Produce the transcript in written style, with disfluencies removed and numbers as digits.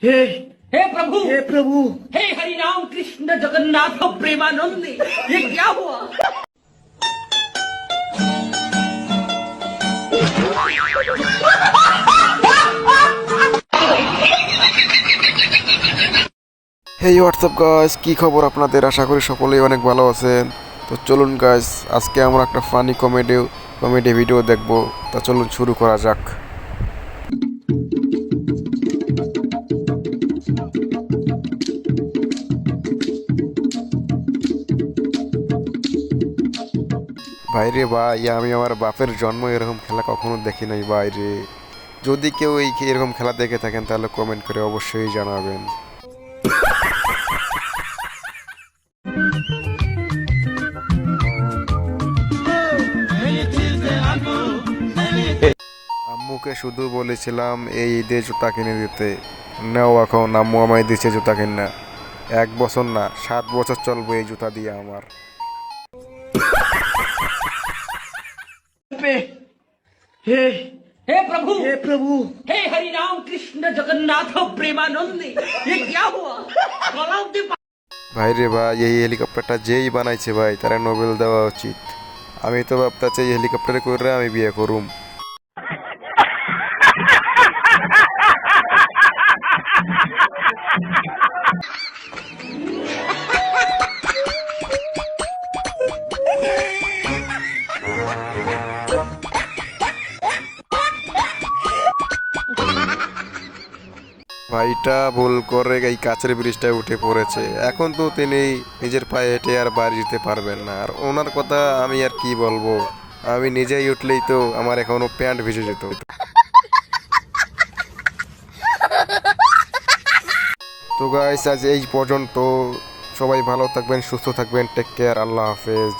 हे हे प्रभु हे प्रभु हे हरि राम कृष्ण जगन्नाथ प्रेमानंद, ये क्या हुआ? হেই হোয়াটসঅ্যাপ গাইস, কি খবর আপনাদের? আশা করি সকলেই অনেক ভালো আছেন। তো চলুন গাইস, আজকে আমরা একটা ফানি কমেডি ভিডিও দেখব। তা চলুন শুরু করা যাক। ভাইরে ভাই, আমি আমার বাপের জন্ম এরকম খেলা কখনো দেখি নাই ভাইরে। যদি কেউ এরকম খেলা দেখে থাকেন তাহলে কমেন্ট করে অবশ্যই জানাবেন। আম্মুকে শুধু বলেছিলাম এই ঈদে জুতা কিনে দিতে, নাও এখন আম্মু আমায় দিচ্ছে জুতা কিনা। 1 বছর না, 7 বছর চলবে এই জুতা দিয়ে আমার। पे हे हे प्रभु हे प्रभु हे हरि राम कृष्ण जगन्नाथ प्रेमानंद, ये क्या हुआ? गला अब्दि ভাইরে ভাই, এই হেলিকপ্টারটা যেই বানাইছে ভাই, তারা নোবেল দেওয়া উচিত। আমি তো ভাবতেছি এই হেলিকপ্টারে করে আমি বিয়ে করুম। ভাইটা ভুল করে এই কাছের ব্রিজটায় উঠে পড়েছে। এখন তো তিনি নিজের পায়ে হেঁটে আর বাড়ি যেতে পারবেন না। আর ওনার কথা আমি আর কি বলবো, আমি নিজেই উঠলেই তো আমার এখনো প্যান্ট ভিজে যেত। তো গাইস, আজ এই পর্যন্ত। সবাই ভালো থাকবেন, সুস্থ থাকবেন, টেক কেয়ার, আল্লাহ হাফেজ।